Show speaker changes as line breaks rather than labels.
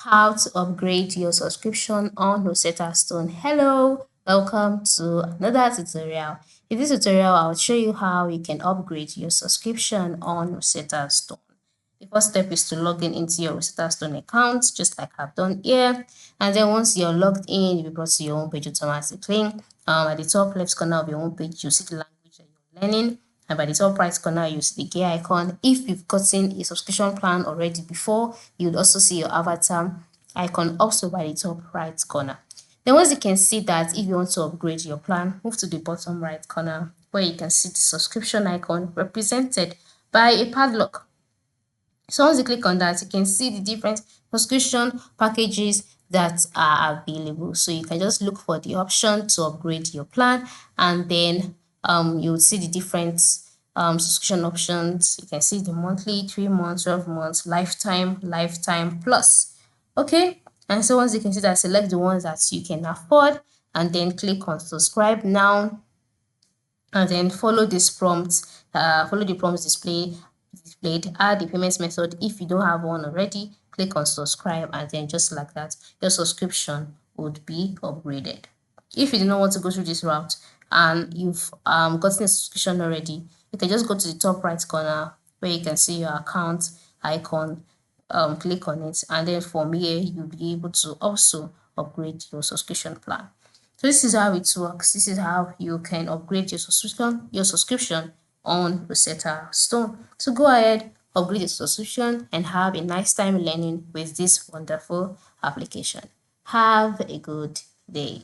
How to upgrade your subscription on Rosetta Stone. Hello, welcome to another tutorial. In this tutorial, I'll show you how you can upgrade your subscription on Rosetta Stone. The first step is to log in into your Rosetta Stone account, just like I've done here. And then once you're logged in, you'll be brought to your home page automatically. At the top left corner of your home page, you'll see the language that you're learning. And by the top right corner, you see the gear icon. If you've gotten a subscription plan already before, you'd also see your avatar icon also by the top right corner. Then once you can see that, if you want to upgrade your plan, move to the bottom right corner where you can see the subscription icon represented by a padlock. So once you click on that, you can see the different subscription packages that are available. So you can just look for the option to upgrade your plan, and then you'll see the different subscription options. You can see the monthly, 3 months, 12 months, lifetime plus. Okay, and so once you can see that, select the ones that you can afford and then click on subscribe now, and then follow this prompt, follow the prompts displayed, add the payment method. If you don't have one already, click on subscribe, and then just like that, your subscription would be upgraded. If you do not want to go through this route and you've gotten a subscription already, you can just go to the top right corner where you can see your account icon, click on it, and then from here you'll be able to also upgrade your subscription plan. So this is how it works. This is how you can upgrade your subscription on Rosetta Stone. So go ahead, upgrade your subscription, and have a nice time learning with this wonderful application. Have a good day.